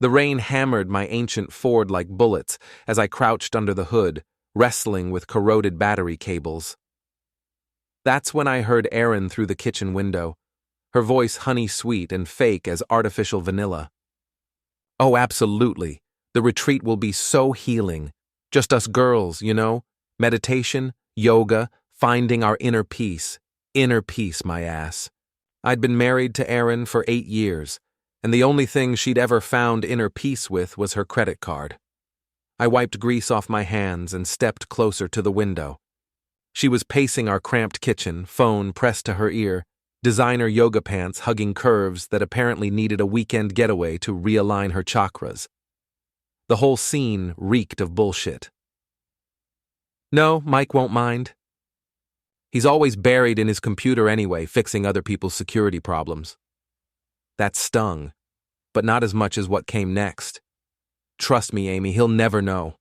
The rain hammered my ancient Ford like bullets as I crouched under the hood, wrestling with corroded battery cables. That's when I heard Erin through the kitchen window, her voice honey-sweet and fake as artificial vanilla. "Oh, absolutely. The retreat will be so healing. Just us girls, you know? Meditation, yoga, finding our inner peace. Inner peace, my ass." I'd been married to Erin for 8 years, and the only thing she'd ever found inner peace with was her credit card. I wiped grease off my hands and stepped closer to the window. She was pacing our cramped kitchen, phone pressed to her ear, designer yoga pants hugging curves that apparently needed a weekend getaway to realign her chakras. The whole scene reeked of bullshit. "No, Mike won't mind. He's always buried in his computer anyway, fixing other people's security problems." That stung, but not as much as what came next. "Trust me, Amy, he'll never know.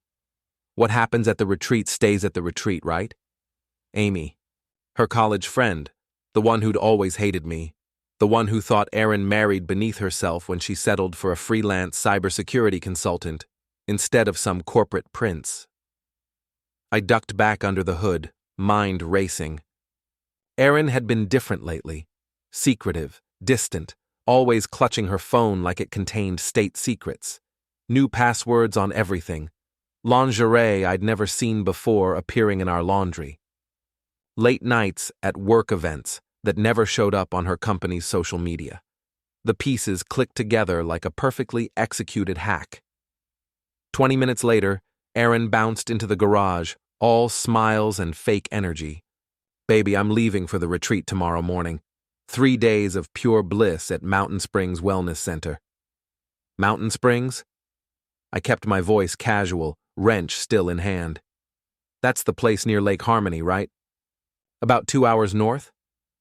What happens at the retreat stays at the retreat, right?" Amy, her college friend, the one who'd always hated me, the one who thought Erin married beneath herself when she settled for a freelance cybersecurity consultant instead of some corporate prince. I ducked back under the hood, mind racing. Erin had been different lately, secretive, distant, always clutching her phone like it contained state secrets, new passwords on everything, lingerie I'd never seen before appearing in our laundry. Late nights at work events that never showed up on her company's social media. The pieces clicked together like a perfectly executed hack. 20 minutes later, Erin bounced into the garage, all smiles and fake energy. "Baby, I'm leaving for the retreat tomorrow morning. 3 days of pure bliss at Mountain Springs Wellness Center." Mountain Springs? I kept my voice casual, wrench still in hand. "That's the place near Lake Harmony, right? About 2 hours north?"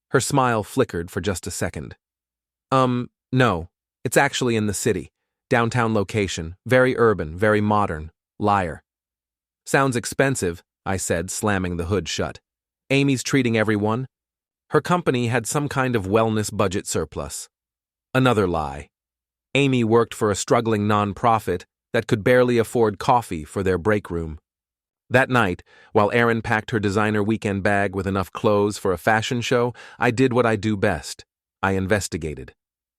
Her smile flickered for just a second. No. It's actually in the city. Downtown location. Very urban, very modern. Liar." "Sounds expensive," I said, slamming the hood shut. "Amy's treating everyone." Her company had some kind of wellness budget surplus. Another lie. Amy worked for a struggling nonprofit that could barely afford coffee for their break room. That night, while Erin packed her designer weekend bag with enough clothes for a fashion show, I did what I do best. I investigated.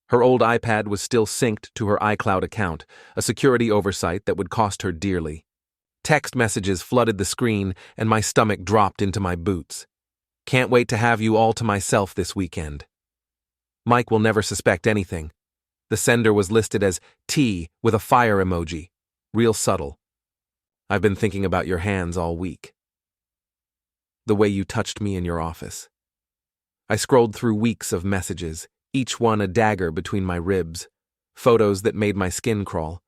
Her old iPad was still synced to her iCloud account, a security oversight that would cost her dearly. Text messages flooded the screen, and my stomach dropped into my boots. "Can't wait to have you all to myself this weekend." Mike will never suspect anything. The sender was listed as T with a fire emoji. Real subtle. "I've been thinking about your hands all week. The way you touched me in your office." I scrolled through weeks of messages, each one a dagger between my ribs, photos that made my skin crawl,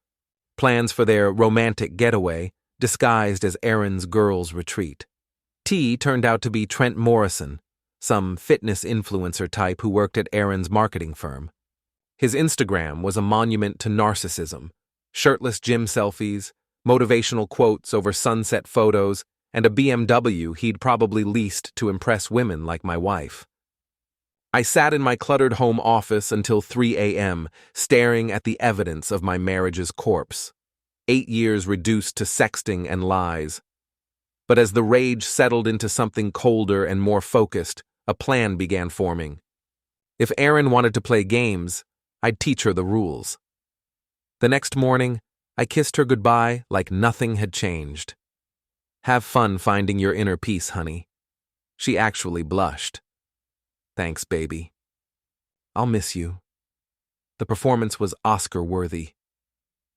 plans for their romantic getaway, disguised as Erin's girls' retreat. T turned out to be Trent Morrison, some fitness influencer type who worked at Erin's marketing firm. His Instagram was a monument to narcissism, shirtless gym selfies, motivational quotes over sunset photos, and a BMW he'd probably leased to impress women like my wife. I sat in my cluttered home office until 3 a.m., staring at the evidence of my marriage's corpse. 8 years reduced to sexting and lies. But as the rage settled into something colder and more focused, a plan began forming. If Erin wanted to play games, I'd teach her the rules. The next morning, I kissed her goodbye like nothing had changed. "Have fun finding your inner peace, honey." She actually blushed. "Thanks, baby. I'll miss you." The performance was Oscar-worthy.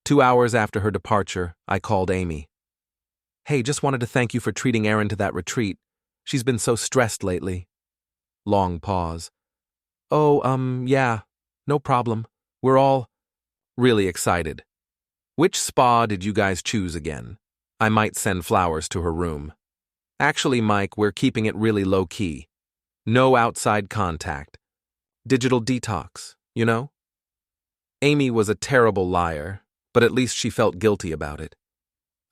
2 hours after her departure, I called Amy. "Hey, just wanted to thank you for treating Erin to that retreat. She's been so stressed lately." Long pause. "Oh, yeah, no problem. We're all really excited. Which spa did you guys choose again? I might send flowers to her room." "Actually, Mike, we're keeping it really low-key. No outside contact. Digital detox, you know?" Amy was a terrible liar, but at least she felt guilty about it.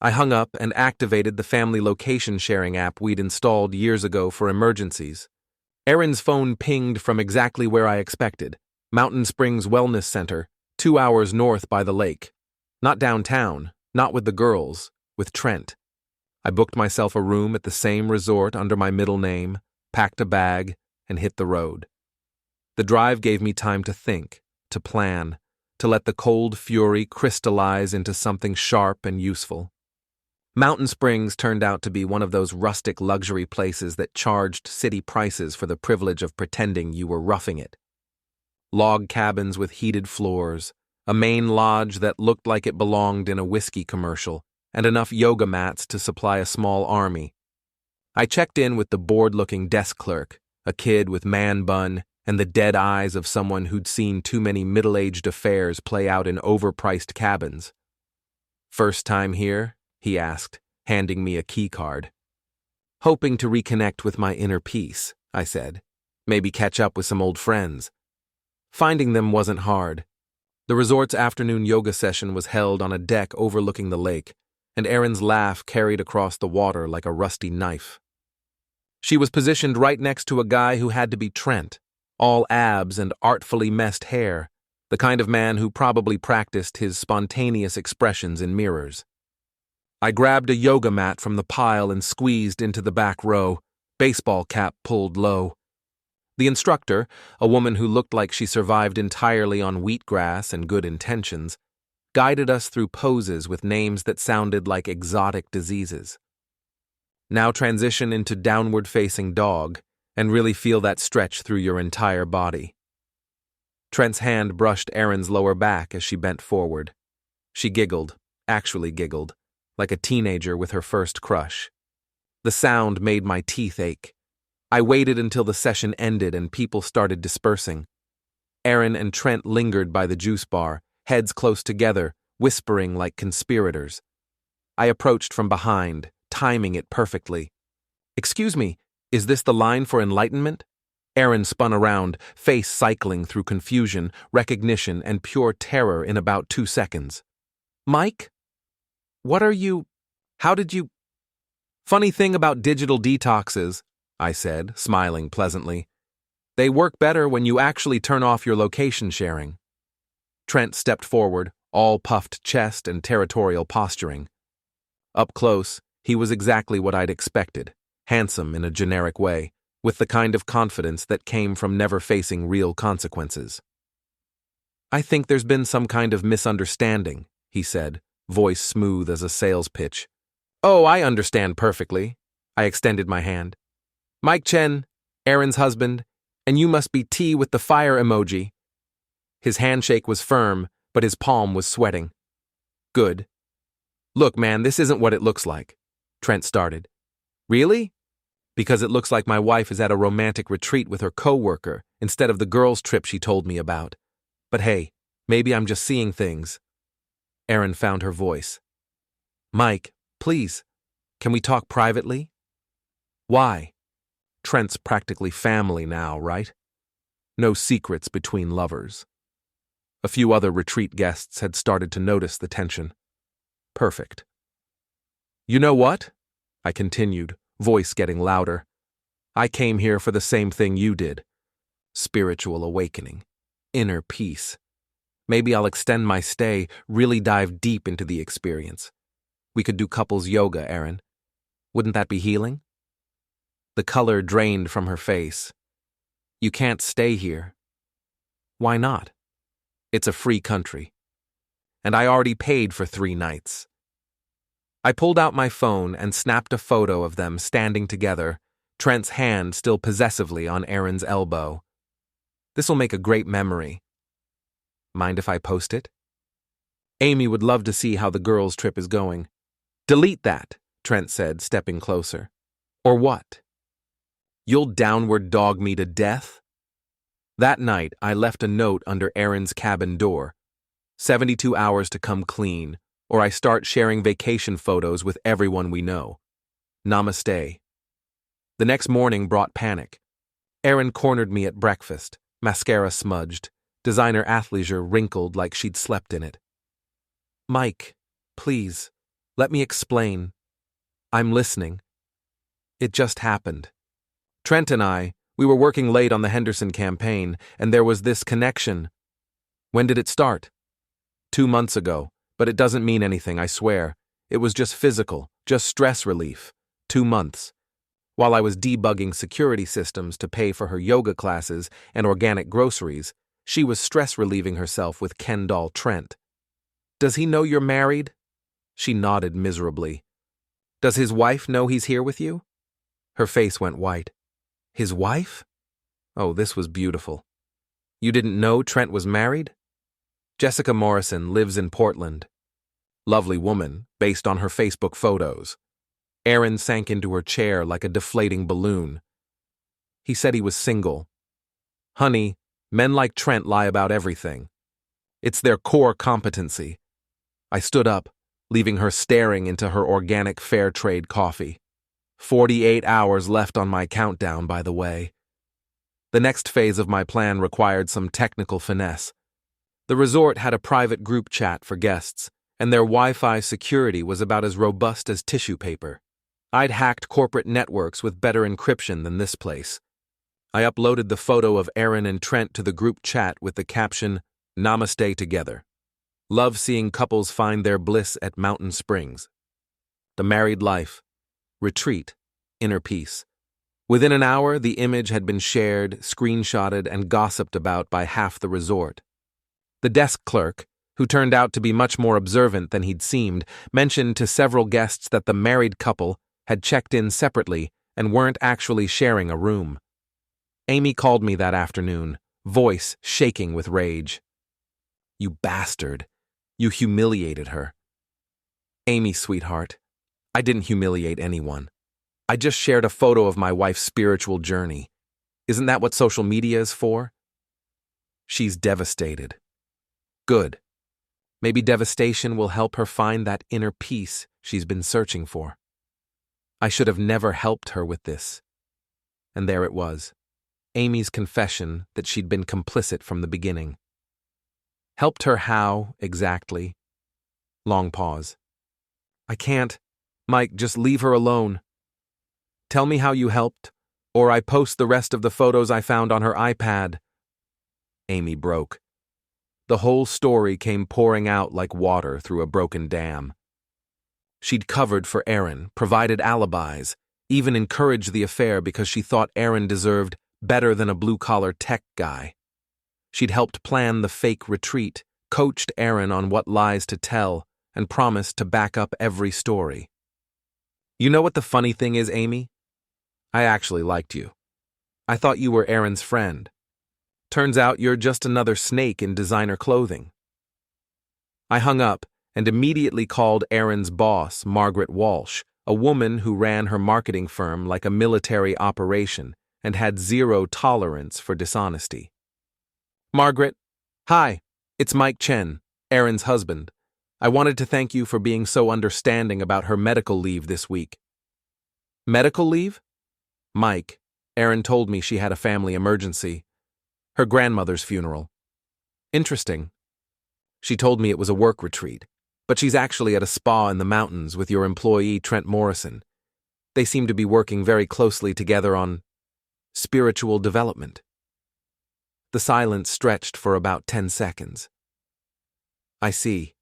I hung up and activated the family location sharing app we'd installed years ago for emergencies. Erin's phone pinged from exactly where I expected, Mountain Springs Wellness Center, 2 hours north by the lake. Not downtown, not with the girls, with Trent. I booked myself a room at the same resort under my middle name, packed a bag, and hit the road. The drive gave me time to think, to plan, to let the cold fury crystallize into something sharp and useful. Mountain Springs turned out to be one of those rustic luxury places that charged city prices for the privilege of pretending you were roughing it. Log cabins with heated floors, a main lodge that looked like it belonged in a whiskey commercial, and enough yoga mats to supply a small army. I checked in with the bored-looking desk clerk, a kid with man bun and the dead eyes of someone who'd seen too many middle-aged affairs play out in overpriced cabins. "First time here?" he asked, handing me a key card. "Hoping to reconnect with my inner peace," I said. "Maybe catch up with some old friends." Finding them wasn't hard. The resort's afternoon yoga session was held on a deck overlooking the lake, and Erin's laugh carried across the water like a rusty knife. She was positioned right next to a guy who had to be Trent, all abs and artfully messed hair, the kind of man who probably practiced his spontaneous expressions in mirrors. I grabbed a yoga mat from the pile and squeezed into the back row, baseball cap pulled low. The instructor, a woman who looked like she survived entirely on wheatgrass and good intentions, guided us through poses with names that sounded like exotic diseases. Now transition into downward-facing dog and really feel that stretch through your entire body. Trent's hand brushed Erin's lower back as she bent forward. She giggled, actually giggled, like a teenager with her first crush. The sound made my teeth ache. I waited until the session ended and people started dispersing. Erin and Trent lingered by the juice bar, heads close together, whispering like conspirators. I approached from behind, timing it perfectly. "Excuse me, is this the line for enlightenment?" Erin spun around, face cycling through confusion, recognition, and pure terror in about 2 seconds. "Mike? What are you? How did you?" "Funny thing about digital detoxes," I said, smiling pleasantly. "They work better when you actually turn off your location sharing." Trent stepped forward, all puffed chest and territorial posturing. Up close, he was exactly what I'd expected, handsome in a generic way, with the kind of confidence that came from never facing real consequences. "I think there's been some kind of misunderstanding," he said, voice smooth as a sales pitch. "Oh, I understand perfectly." I extended my hand. "Mike Chen, Erin's husband, and you must be T with the fire emoji." His handshake was firm, but his palm was sweating. "Good. Look, man, this isn't what it looks like," Trent started. "Really?" "Because it looks like my wife is at a romantic retreat with her coworker instead of the girls' trip she told me about. But hey, maybe I'm just seeing things." Erin found her voice. "Mike, please, can we talk privately?" "Why? Trent's practically family now, right? No secrets between lovers." A few other retreat guests had started to notice the tension. Perfect. "You know what?" I continued, voice getting louder. "I came here for the same thing you did. Spiritual awakening. Inner peace. Maybe I'll extend my stay, really dive deep into the experience. We could do couples yoga, Erin. Wouldn't that be healing?" The color drained from her face. "You can't stay here." "Why not? It's a free country. And I already paid for 3 nights." I pulled out my phone and snapped a photo of them standing together, Trent's hand still possessively on Erin's elbow. "This'll make a great memory. Mind if I post it?" "Amy would love to see how the girls' trip is going." "Delete that," Trent said, stepping closer. "Or what? You'll downward dog me to death?" That night, I left a note under Erin's cabin door. 72 hours to come clean, or I start sharing vacation photos with everyone we know. Namaste. The next morning brought panic. Erin cornered me at breakfast, mascara smudged, designer athleisure wrinkled like she'd slept in it. "Mike, please, let me explain. I'm listening. It just happened. Trent and we were working late on the Henderson campaign, and there was this connection." "When did it start?" 2 months ago, But it doesn't mean anything, I swear. It was just physical, just stress relief. 2 months. While I was debugging security systems to pay for her yoga classes and organic groceries, she was stress-relieving herself with Ken doll Trent. Does he know you're married? She nodded miserably. Does his wife know he's here with you? Her face went white. His wife? Oh, this was beautiful. You didn't know Trent was married? Jessica Morrison lives in Portland. Lovely woman, based on her Facebook photos. Aaron sank into her chair like a deflating balloon. He said he was single. Honey, men like Trent lie about everything. It's their core competency. I stood up, leaving her staring into her organic fair trade coffee. 48 hours left on my countdown, by the way. The next phase of my plan required some technical finesse. The resort had a private group chat for guests, and their Wi-Fi security was about as robust as tissue paper. I'd hacked corporate networks with better encryption than this place. I uploaded the photo of Aaron and Trent to the group chat with the caption, Namaste together. Love seeing couples find their bliss at Mountain Springs. The married life. Retreat. Inner peace. Within an hour, the image had been shared, screenshotted, and gossiped about by half the resort. The desk clerk, who turned out to be much more observant than he'd seemed, mentioned to several guests that the married couple had checked in separately and weren't actually sharing a room. Amy called me that afternoon, voice shaking with rage. You bastard. You humiliated her. Amy, sweetheart, I didn't humiliate anyone. I just shared a photo of my wife's spiritual journey. Isn't that what social media is for? She's devastated. Good. Maybe devastation will help her find that inner peace she's been searching for. I should have never helped her with this. And there it was, Amy's confession that she'd been complicit from the beginning. Helped her how, exactly? Long pause. I can't. Mike, just leave her alone. Tell me how you helped, or I post the rest of the photos I found on her iPad. Amy broke. The whole story came pouring out like water through a broken dam. She'd covered for Aaron, provided alibis, even encouraged the affair because she thought Aaron deserved better than a blue-collar tech guy. She'd helped plan the fake retreat, coached Aaron on what lies to tell, and promised to back up every story. You know what the funny thing is, Amy? I actually liked you. I thought you were Aaron's friend. Turns out you're just another snake in designer clothing. I hung up and immediately called Aaron's boss, Margaret Walsh, a woman who ran her marketing firm like a military operation and had zero tolerance for dishonesty. Margaret, hi, it's Mike Chen, Aaron's husband. I wanted to thank you for being so understanding about her medical leave this week. Medical leave? Mike, Aaron told me she had a family emergency. Her grandmother's funeral. Interesting. She told me it was a work retreat, but she's actually at a spa in the mountains with your employee Trent Morrison. They seem to be working very closely together on spiritual development. The silence stretched for about 10 seconds. I see.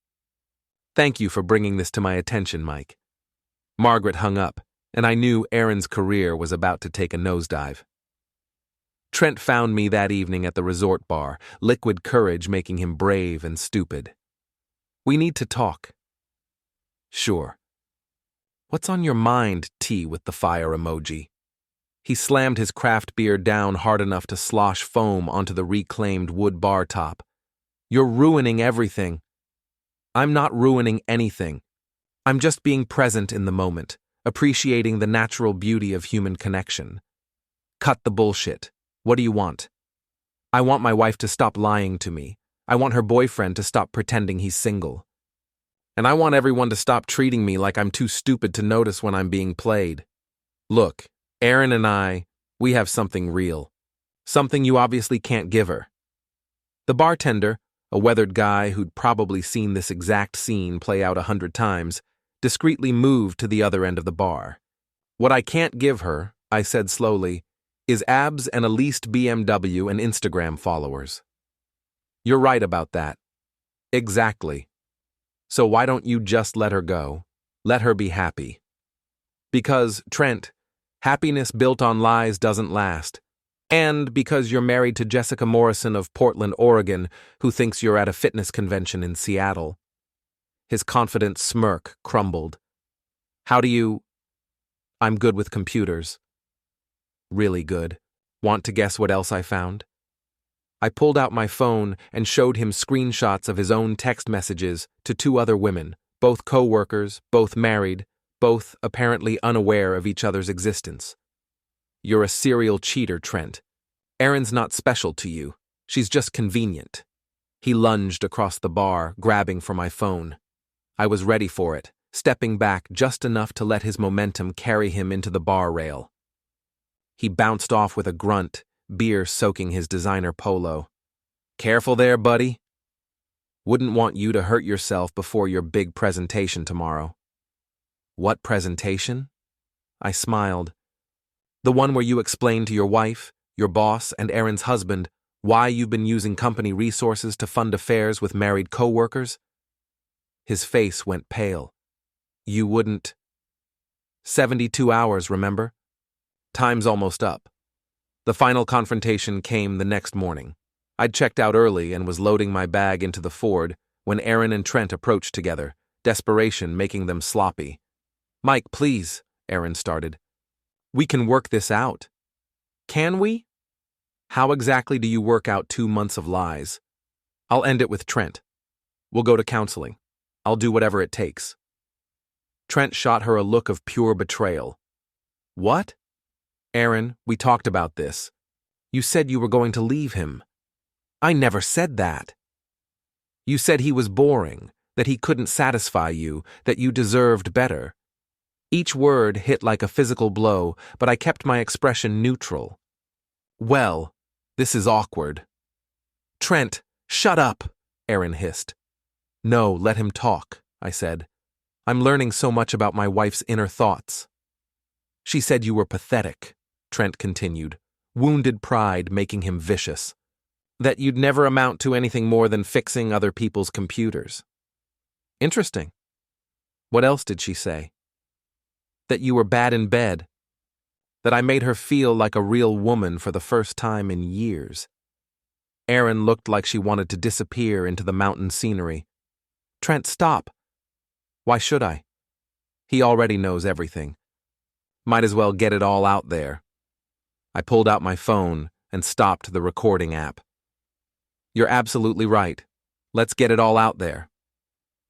Thank you for bringing this to my attention, Mike. Margaret hung up, and I knew Aaron's career was about to take a nosedive. Trent found me that evening at the resort bar, liquid courage making him brave and stupid. We need to talk. Sure. What's on your mind, T with the fire emoji? He slammed his craft beer down hard enough to slosh foam onto the reclaimed wood bar top. You're ruining everything. I'm not ruining anything. I'm just being present in the moment, appreciating the natural beauty of human connection. Cut the bullshit. What do you want? I want my wife to stop lying to me. I want her boyfriend to stop pretending he's single. And I want everyone to stop treating me like I'm too stupid to notice when I'm being played. Look, Aaron and we have something real. Something you obviously can't give her. The bartender, a weathered guy who'd probably seen this exact scene play out 100 times, discreetly moved to the other end of the bar. What I can't give her, I said slowly, is abs and a leased BMW and Instagram followers. You're right about that. Exactly. So why don't you just let her go? Let her be happy. Because, Trent, happiness built on lies doesn't last. And because you're married to Jessica Morrison of Portland, Oregon, who thinks you're at a fitness convention in Seattle. His confident smirk crumbled. How do you... I'm good with computers. Really good. Want to guess what else I found? I pulled out my phone and showed him screenshots of his own text messages to two other women, both co-workers, both married, both apparently unaware of each other's existence. You're a serial cheater, Trent. Erin's not special to you. She's just convenient. He lunged across the bar, grabbing for my phone. I was ready for it, stepping back just enough to let his momentum carry him into the bar rail. He bounced off with a grunt, beer soaking his designer polo. Careful there, buddy. Wouldn't want you to hurt yourself before your big presentation tomorrow. What presentation? I smiled. The one where you explain to your wife, your boss, and Erin's husband why you've been using company resources to fund affairs with married co-workers? His face went pale. You wouldn't... 72 hours, remember? Time's almost up. The final confrontation came the next morning. I'd checked out early and was loading my bag into the Ford when Erin and Trent approached together, desperation making them sloppy. Mike, please, Erin started. We can work this out. Can we? How exactly do you work out 2 months of lies? I'll end it with Trent. We'll go to counseling. I'll do whatever it takes. Trent shot her a look of pure betrayal. What? Erin, we talked about this. You said you were going to leave him. I never said that. You said he was boring, that he couldn't satisfy you, that you deserved better. Each word hit like a physical blow, but I kept my expression neutral. Well, this is awkward. Trent, shut up, Erin hissed. No, let him talk, I said. I'm learning so much about my wife's inner thoughts. She said you were pathetic, Trent continued, wounded pride making him vicious. That you'd never amount to anything more than fixing other people's computers. Interesting. What else did she say? That you were bad in bed. That I made her feel like a real woman for the first time in years. Erin looked like she wanted to disappear into the mountain scenery. Trent, stop. Why should I? He already knows everything. Might as well get it all out there. I pulled out my phone and stopped the recording app. You're absolutely right. Let's get it all out there.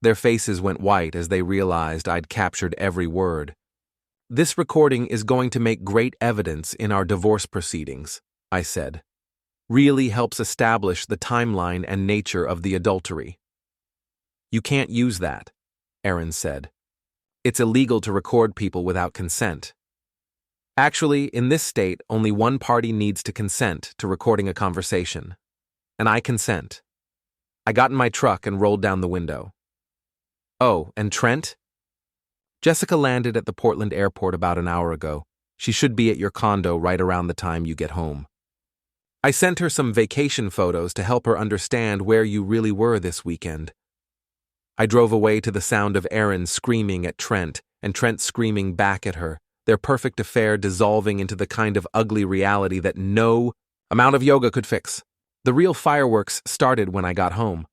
Their faces went white as they realized I'd captured every word. This recording is going to make great evidence in our divorce proceedings, I said. Really helps establish the timeline and nature of the adultery. You can't use that, Erin said. It's illegal to record people without consent. Actually, in this state, only one party needs to consent to recording a conversation. And I consent. I got in my truck and rolled down the window. Oh, and Trent? Jessica landed at the Portland airport about an hour ago. She should be at your condo right around the time you get home. I sent her some vacation photos to help her understand where you really were this weekend. I drove away to the sound of Erin screaming at Trent and Trent screaming back at her, their perfect affair dissolving into the kind of ugly reality that no amount of yoga could fix. The real fireworks started when I got home.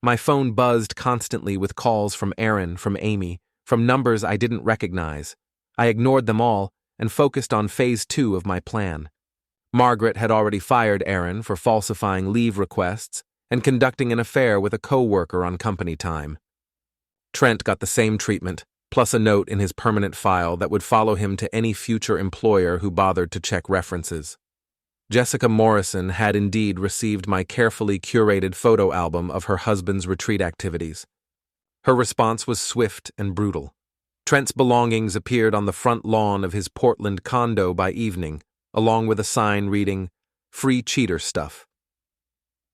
My phone buzzed constantly with calls from Erin, from Amy, from numbers I didn't recognize. I ignored them all and focused on phase 2 of my plan. Margaret had already fired Erin for falsifying leave requests and conducting an affair with a co-worker on company time. Trent got the same treatment, plus a note in his permanent file that would follow him to any future employer who bothered to check references. Jessica Morrison had indeed received my carefully curated photo album of her husband's retreat activities. Her response was swift and brutal. Trent's belongings appeared on the front lawn of his Portland condo by evening, along with a sign reading, "Free cheater stuff."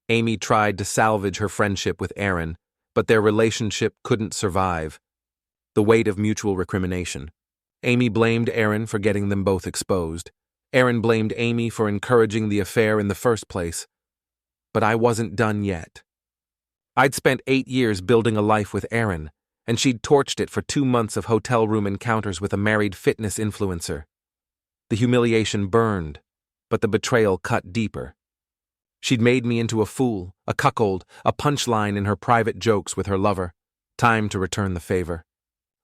Amy tried to salvage her friendship with Erin, but their relationship couldn't survive. The weight of mutual recrimination. Amy blamed Erin for getting them both exposed. Erin blamed Amy for encouraging the affair in the first place. But I wasn't done yet. I'd spent 8 years building a life with Erin, and she'd torched it for 2 months of hotel room encounters with a married fitness influencer. The humiliation burned, but the betrayal cut deeper. She'd made me into a fool, a cuckold, a punchline in her private jokes with her lover. Time to return the favor.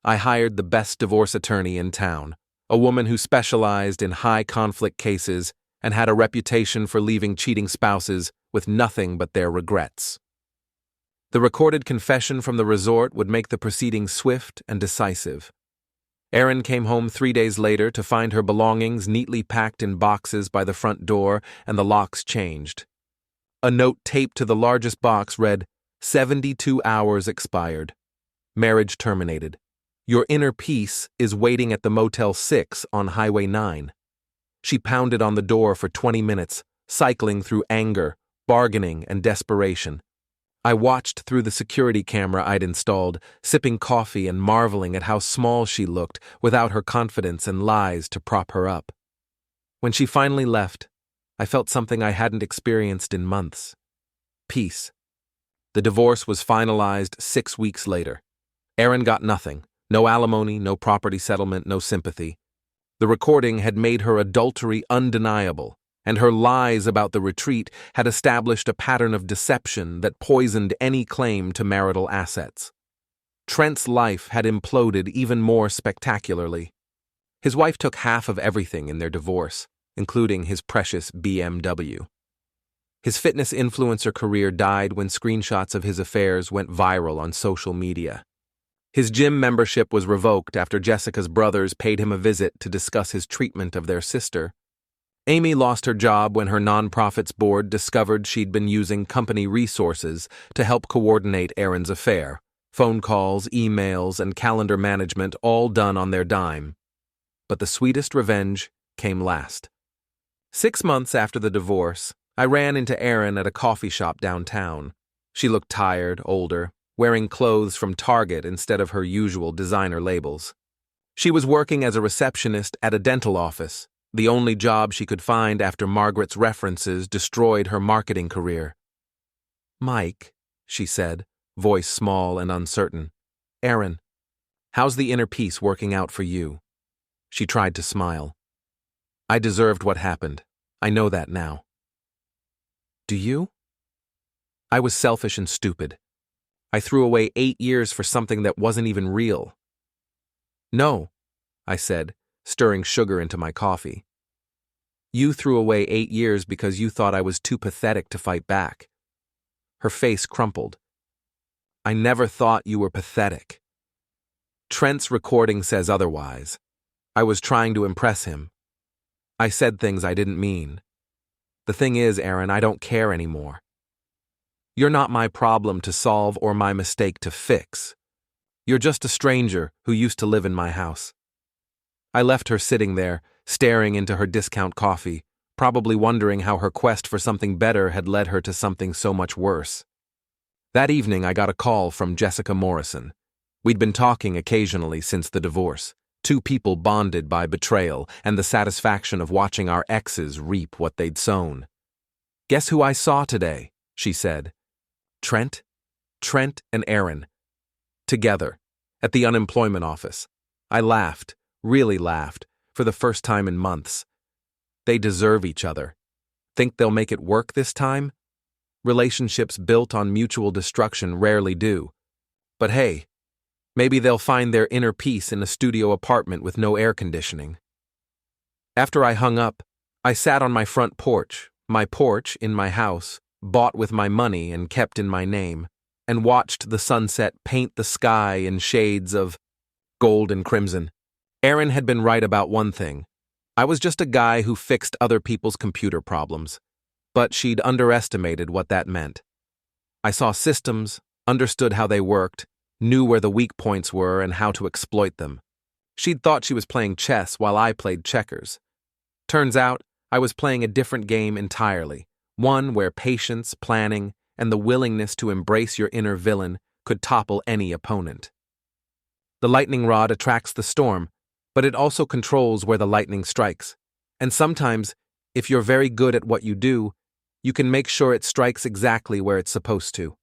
I hired the best divorce attorney in town, a woman who specialized in high-conflict cases and had a reputation for leaving cheating spouses with nothing but their regrets. The recorded confession from the resort would make the proceedings swift and decisive. Erin came home 3 days later to find her belongings neatly packed in boxes by the front door and the locks changed. A note taped to the largest box read, 72 hours expired. Marriage terminated. Your inner peace is waiting at the Motel 6 on Highway 9. She pounded on the door for 20 minutes, cycling through anger, bargaining, and desperation. I watched through the security camera I'd installed, sipping coffee and marveling at how small she looked without her confidence and lies to prop her up. When she finally left, I felt something I hadn't experienced in months. Peace. The divorce was finalized 6 weeks later. Erin got nothing. No alimony, no property settlement, no sympathy. The recording had made her adultery undeniable, and her lies about the retreat had established a pattern of deception that poisoned any claim to marital assets. Trent's life had imploded even more spectacularly. His wife took half of everything in their divorce, including his precious BMW. His fitness influencer career died when screenshots of his affairs went viral on social media. His gym membership was revoked after Jessica's brothers paid him a visit to discuss his treatment of their sister. Amy lost her job when her nonprofit's board discovered she'd been using company resources to help coordinate Erin's affair. Phone calls, emails, and calendar management all done on their dime. But the sweetest revenge came last. 6 months after the divorce, I ran into Erin at a coffee shop downtown. She looked tired, older, wearing clothes from Target instead of her usual designer labels. She was working as a receptionist at a dental office, the only job she could find after Margaret's references destroyed her marketing career. "Mike," she said, voice small and uncertain. "Erin, how's the inner peace working out for you?" She tried to smile. "I deserved what happened. I know that now." "Do you?" "I was selfish and stupid. I threw away 8 years for something that wasn't even real." "No," I said, stirring sugar into my coffee. "You threw away 8 years because you thought I was too pathetic to fight back." Her face crumpled. "I never thought you were pathetic. Trent's recording says otherwise. I was trying to impress him. I said things I didn't mean. The thing is, Erin, I don't care anymore. You're not my problem to solve or my mistake to fix. You're just a stranger who used to live in my house." I left her sitting there, staring into her discount coffee, probably wondering how her quest for something better had led her to something so much worse. That evening, I got a call from Jessica Morrison. We'd been talking occasionally since the divorce, 2 people bonded by betrayal and the satisfaction of watching our exes reap what they'd sown. "Guess who I saw today?" she said. Trent and Erin. Together, at the unemployment office. I laughed, really laughed, for the first time in months. They deserve each other. Think they'll make it work this time? Relationships built on mutual destruction rarely do. But hey, maybe they'll find their inner peace in a studio apartment with no air conditioning. After I hung up, I sat on my front porch, my porch in my house, bought with my money and kept in my name, and watched the sunset paint the sky in shades of gold and crimson. Erin had been right about one thing. I was just a guy who fixed other people's computer problems, but she'd underestimated what that meant. I saw systems, understood how they worked, knew where the weak points were and how to exploit them. She'd thought she was playing chess while I played checkers. Turns out, I was playing a different game entirely. One where patience, planning, and the willingness to embrace your inner villain could topple any opponent. The lightning rod attracts the storm, but it also controls where the lightning strikes. And sometimes, if you're very good at what you do, you can make sure it strikes exactly where it's supposed to.